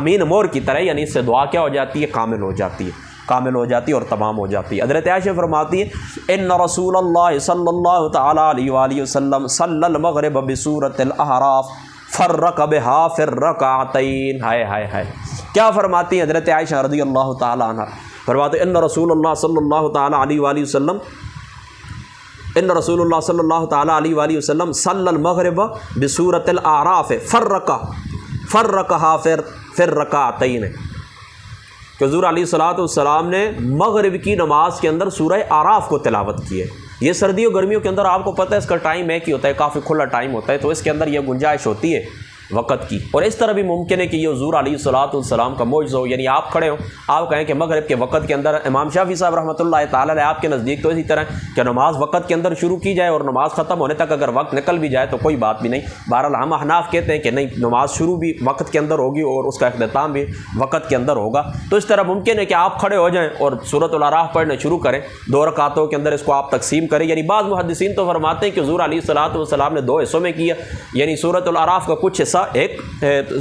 Mean मोर की तरह, यानी इससे दुआ क्या हो जाती है, कामिल हो जाती है, कामिल हो जाती है और तमाम हो जाती है। हज़रत आयशा फरमाती है इन्ना रसूलल्लाह सल्लल्लाहु तआला अलैहि वसल्लम सल्लल मग़रिब बिसूरतिल अहराफ फ़र्रक़ बिहा फ़िर रकातैन। हाय हाय हाय, क्या फरमाती है हज़रत आयशा रज़ियल्लाहु तआला अन्हा, फरमाते हैं इन्ना रसूलल्लाह सल्लल्लाहु तआला अलैहि वसल्लम इन रसूलुल्लाह सल्लल्लाहु तआला अलैहि वसल्लम सल्लल मग़रिब बिसूरतिल अअराफ फ़र्रक़हा फ़िर रकातैन। कि हुज़ूर अलैहिस्सलातु वस्सलाम ने मग़रिब की नमाज के अंदर सूरह आराफ को तिलावत की है। ये सर्दियों गर्मियों के अंदर आपको पता है इसका टाइम एक ही होता है, काफ़ी खुला टाइम होता है, तो इसके अंदर यह गुंजाइश होती है वक़्त की। और इस तरह भी मुमकिन है कि ये हुज़ूर अलैहिस्सलातु वस्सलाम का मौजज़ा हो, यानी आप खड़े हो, आप कहें कि मग़रिब के वक़्त के अंदर इमाम शाफ़ी साहब रहमतुल्लाह ताला अलैह आपके नज़दीक तो इसी तरह कि नमाज वक़्त के अंदर शुरू की जाए और नमाज ख़त्म होने तक अगर वक्त निकल भी जाए तो कोई बात भी नहीं। बहरहाल हम अहनाफ कहते हैं कि नहीं, नमाज शुरू भी वक़्त के अंदर होगी और उसका इख्तिताम भी वक़्त के अंदर होगा। तो इस तरह मुमकिन है कि आप खड़े हो जाएँ और सूरतुल अराफ पढ़ने शुरू करें, 2 रकातों के अंदर इसको आप तकसीम करें। यानी बाज़ मुहद्दिसीन तो फरमाते हैं कि हुज़ूर अलैहिस्सलातु वस्सलाम ने 2 हिस्सों में किया, यानी सूरतुल अराफ का कुछ हिस्सा एक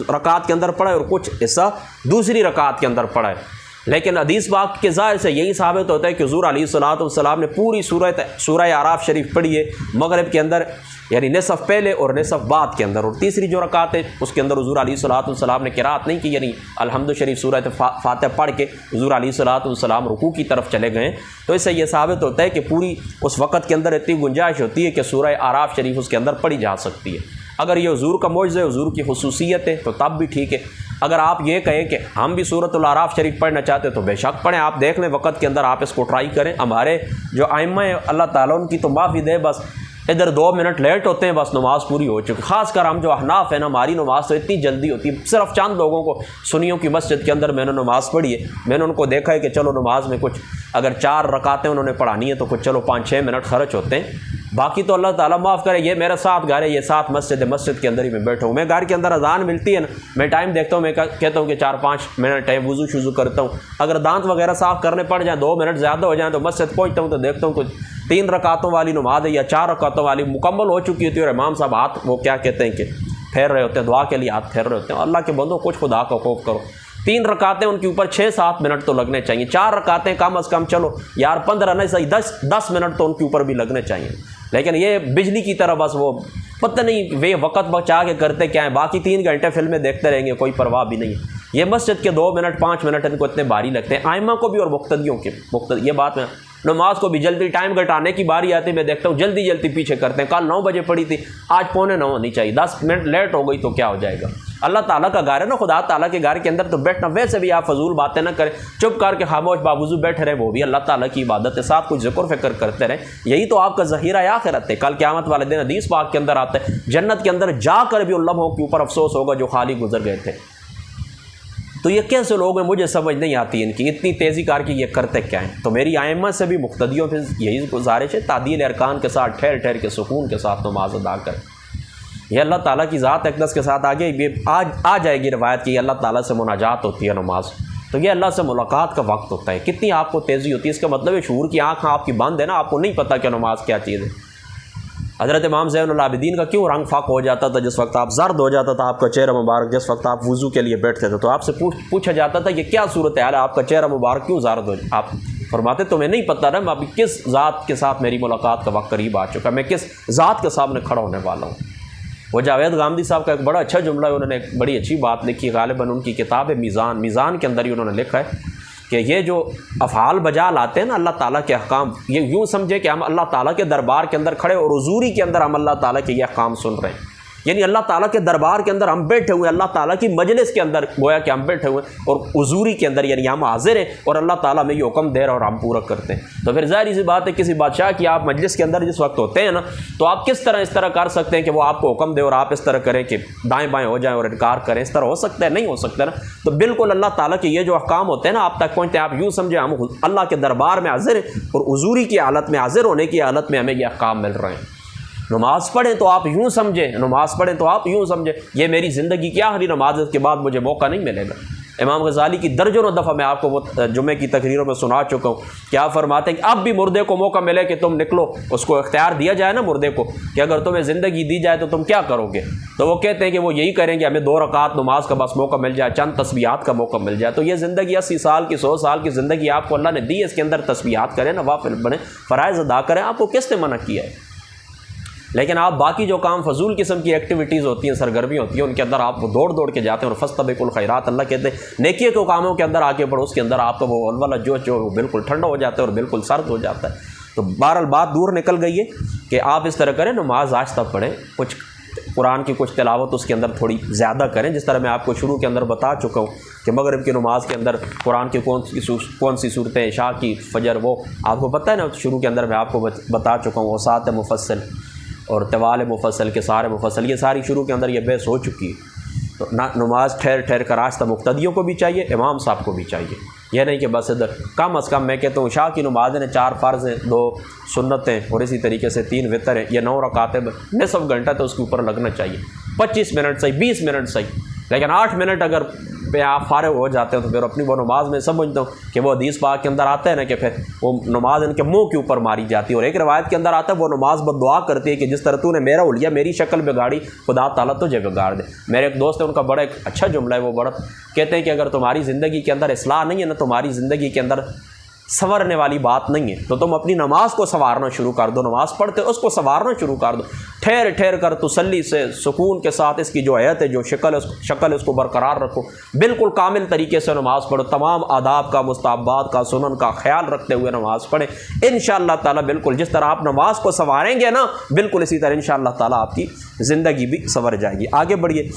रकात के अंदर पढ़ा है और कुछ हिस्सा दूसरी रकात के अंदर पढ़ा है। लेकिन हदीस पाक के ज़ाहिर से यही साबित होता है कि हुज़ूर अलैहिस्सलातु वस्सलाम ने पूरी सूरह आराफ शरीफ पढ़ी है मग़रिब के अंदर, यानी निसफ़ पहले और निसफ़ बाद के अंदर, और तीसरी जो रकात है उसके अंदर हुज़ूर अलैहिस्सलातु वस्सलाम ने क़िराअत नहीं की, यानी अल्हम्दु शरीफ सूरह फातिहा पढ़ के हुज़ूर अलैहिस्सलातु वस्सलाम रुकू की तरफ चले गए। तो इससे यह साबित होता है कि पूरी उस वक़्त के अंदर इतनी गुंजाइश होती है कि सूरह आराफ शरीफ उसके अंदर पढ़ी जा सकती है। अगर ये हुज़ूर का मौजज़ा है, हुज़ूर की खुसूसियत है, तो तब भी ठीक है। अगर आप ये कहें कि हम भी सूरतुल आराफ शरीफ पढ़ना चाहते हैं तो बेशक पढ़ें, आप देख लें वक़्त के अंदर आप इसको ट्राई करें। हमारे जो आइम्मा है अल्लाह ताला उनकी तो माफ़ी दे, बस इधर 2 मिनट लेट होते हैं, बस नमाज पूरी हो चुकी। ख़ासकर हम जो अहनाफ है ना, हमारी नमाज तो इतनी जल्दी होती है। सिर्फ चंद लोगों को सुन्नियों की मस्जिद के अंदर मैंने नमाज़ पढ़ी है, मैंने उनको देखा है कि चलो नमाज में कुछ अगर 4 रकातें उन्होंने पढ़ानी है तो कुछ चलो 5-6 मिनट खर्च होते हैं। बाकी तो अल्लाह ताला माफ़ करे, ये मेरा साथ घर है, ये साथ मस्जिद है, मस्जिद के अंदर ही मैं बैठा हूँ। मैं घर के अंदर अजान मिलती है ना, मैं टाइम देखता हूँ, मैं कहता हूँ कि 4-5 मिनट है, वुज़ू शुज़ू करता हूँ। अगर दांत वगैरह साफ़ करने पड़ जाए, 2 मिनट ज़्यादा हो जाए तो मस्जिद पहुँचता हूँ तो देखता हूँ कुछ 3 रकातों वाली नमाज है या 4 रकातों वाली मुकम्मल हो चुकी होती है और इमाम साहब हाथ वो क्या कहते हैं कि फेर रहे होते हैं, दुआ के लिए हाथ फेर रहे होते हैं। अल्लाह के बंदो कुछ खुदा का खौफ करो। 3 रकातें उनके ऊपर 6-7 मिनट तो लगने चाहिए, 4 रकातें कम अज़ कम चलो यार 15 नहीं सही 10 मिनट तो उनके ऊपर भी लगने चाहिए। लेकिन ये बिजली की तरह बस वो पता नहीं वे वक़्त बचा के करते क्या है, बाकी 3 घंटे फिल्में देखते रहेंगे, कोई परवाह भी नहीं है। ये मस्जिद के 2 मिनट 5 मिनट इनको इतने भारी लगते हैं, आइम्मा को भी और मुक्तदियों के। ये बात है, नमाज को भी जल्दी टाइम घटाने की बारी आती है, मैं देखता हूँ जल्दी जल्दी पीछे करते हैं। कल 9 बजे पड़ी थी, आज 8:45 होनी चाहिए, 10 मिनट लेट हो गई तो क्या हो जाएगा। अल्लाह ताला का घर है ना, खुदा ताला के घर के अंदर तो बैठना, वैसे भी आप फजूल बातें ना करें, चुप करके खामोश बावजू बैठे रहे, वो भी अल्लाह ताला की इबादत है, साथ कुछ ज़िक्र फ़िक्र करते रहें, यही तो आपका ज़हीरा आखिरत है। कल क़यामत वाले दिन हदीस पाक के अंदर आता है, जन्नत के अंदर जाकर भी उन लम्हों के ऊपर अफसोस होगा जो खाली गुजर गए थे। तो ये कैसे लोग हैं, मुझे समझ नहीं आती इनकी इतनी तेज़ी कार की ये करते क्या हैं। तो मेरी आइम्मा से भी मुक्तदियों से यही गुजारिश है, तादील अरकान के साथ ठहर ठहर के सुकून के साथ नमाज अदा करें। यह अल्लाह ताला की ज़ात अक़दस के साथ आगे ये आ जाएगी रवायत की अल्लाह ताला से मुनाजात होती है नमाज, तो ये अल्लाह से मुलाकात का वक्त होता है। कितनी आपको तेज़ी होती है, इसका मतलब है शूर की आँख आपकी बंद है ना, आपको नहीं पता कि नमाज क्या चीज़ है। हज़रत इमाम ज़ैनुल आबिदीन का क्यों रंग फाक हो जाता था जिस वक्त आप जर्द हो जाता था आपका चेहरा मुबारक, जिस वक्त आप वुज़ू के लिए बैठते थे तो आपसे पूछा जाता था कि क्या सूरत हाल है, आपका चेहरा मुबारक क्यों जर्द हो। आप फरमाते तुम्हें नहीं पता ना, अभी किस ज़ात के साथ मेरी मुलाकात का वक्त करीब आ चुका, मैं किस ज़ात के सामने खड़ा होने वाला हूँ। वो जावेद गामदी साहब का एक बड़ा अच्छा जुमला है, उन्होंने एक बड़ी अच्छी बात लिखी, गालिबन उनकी किताब है मीज़ान के अंदर ही उन्होंने लिखा है कि ये जो अफ़ाल बजा लाते हैं ना अल्लाह ताला के अहकाम, ये यूँ समझे कि हम अल्लाह ताला के दरबार के अंदर खड़े और हुज़ूरी के अंदर हम अल्लाह ताला के ये अहकाम सुन रहे हैं। यानी अल्लाह ताला के दरबार के अंदर हम बैठे हुए हैं, अल्लाह ताला की मजलिस के अंदर गोया कि हम बैठे हुए हैं और हुज़ूरी के अंदर यानी हम हाजिर हैं और अल्लाह ताला में ये हुक्म दे रहा और हम पूरा करते हैं। तो फिर ज़ाहिर सी बात है किसी बादशाह की आप मजलिस के अंदर जिस वक्त होते हैं ना, तो आप किस तरह इस तरह कर सकते हैं कि वो आपको हुक्म दे और आप इस तरह करें कि दाएँ बाएँ हो जाएँ और इनकार करें, इस तरह हो सकता है? नहीं हो सकता ना। तो बिल्कुल अल्लाह ताला के ये जो अहकाम होते हैं ना आप तक पहुँचते हैं, आप यूँ समझे हम अल्लाह के दरबार में हाजिर हैं और हुज़ूरी की हालत में, हाजिर होने की हालत में हमें ये अहकाम मिल रहे हैं। नमाज़ पढ़ें तो आप यूँ समझें, नमाज़ पढ़ें तो आप यूँ समझें ये मेरी ज़िंदगी की आखिरी नमाज के बाद मुझे मौका नहीं मिलेगा। इमाम गज़ाली की दर्जनों दफ़ा मैं आपको वो जुमे की तकरीरों में सुना चुका हूँ। क्या फरमाते हैं कि अब भी मुर्दे को मौका मिले कि तुम निकलो, उसको इख्तियार दिया जाए ना मुर्दे को कि अगर तुम्हें ज़िंदगी दी जाए तो तुम क्या करोगे, तो वो कहते हैं कि वो यही करेंगे, हमें 2 रकात नमाज का बस मौका मिल जाए, चंद तस्बीहात का मौका मिल जाए। तो ये ज़िंदगी 80 साल की 100 साल की ज़िंदगी आपको अल्लाह ने दी, इसके अंदर तस्बीहात करें, नवाफिल बने, फ़राइज़ अदा करें, आपको किसने मना किया है। लेकिन आप बाकी जो काम फजूल किस्म की एक्टिविटीज़ होती हैं, सरगर्मी होती है, उनके अंदर आप दौड़ दौड़ के जाते हैं। और फस्तबिकुल खैरात, अल्लाह कहते हैं नेकी के कामों के अंदर आगे बढ़ो, उसके अंदर आपका वो वाला जो बिल्कुल ठंडा हो जाता है और बिल्कुल सर्द हो जाता है। तो बहरहाल बात दूर निकल गई है कि आप इस तरह करें, नमाज आहिस्ता पढ़ें, कुछ कुरान की कुछ तिलावत उसके अंदर थोड़ी ज़्यादा करें। जिस तरह मैं आपको शुरू के अंदर बता चुका हूँ कि मगरिब की नमाज के अंदर कुरान की कौन सी सूरतें, इशा की, फजर, वो आपको पता है ना, शुरू के अंदर मैं आपको बता चुका हूँ। वसात मुफस्सल और तवाल मुफस्सल के सारे मुफस्सल, ये सारी शुरू के अंदर ये बहस हो चुकी है। तो ना नमाज ठहर ठहर कर आस्ता मुक्तदियों को भी चाहिए, इमाम साहब को भी चाहिए। यह नहीं कि बस इधर कम अज़ कम, मैं कहता हूँ शाह की नमाज ने 4 फ़र्ज़ हैं, 2 सुन्नतें और इसी तरीके से 3 वितर हैं, ये 9 रकातें, निसफ़ घंटा तो उसके ऊपर लगना चाहिए। 25 मिनट सही, 20 मिनट सही, लेकिन 8 मिनट अगर पे आप फारिग हो जाते हो तो फिर अपनी वो नमाज में समझता हूँ कि वो हदीस पाक के अंदर आता है ना कि फिर वो नमाज इनके मुंह के ऊपर मारी जाती है। और एक रवायत के अंदर आता है वो नमाज बद्दुआ करती है कि जिस तरह तूने मेरा उलिया, मेरी शक्ल बिगाड़ी, खुदा ताला तुझे बिगाड़ दे। मेरे एक दोस्त है, उनका बड़ा एक अच्छा जुमला है, वो बड़ा कहते हैं कि अगर तुम्हारी ज़िंदगी के अंदर इस्लाह नहीं है ना, तुम्हारी ज़िंदगी के अंदर संवरने वाली बात नहीं है, तो तुम अपनी नमाज को संवारना शुरू कर दो। नमाज पढ़ते उसको संवारना शुरू कर दो, ठहर ठहर कर तसल्ली से सुकून के साथ इसकी जो हैत है, जो शक्ल है उसको बरकरार रखो। बिल्कुल कामिल तरीके से नमाज़ पढ़ो, तमाम आदाब का, मुस्ताहबात का, सुनन का ख्याल रखते हुए नमाज़ पढ़ें। इंशाअल्लाह ताला बिल्कुल जिस तरह आप नमाज को संवारेंगे ना, बिल्कुल इसी तरह इंशाअल्लाह ताला आपकी ज़िंदगी भी संवर जाएगी। आगे बढ़िए।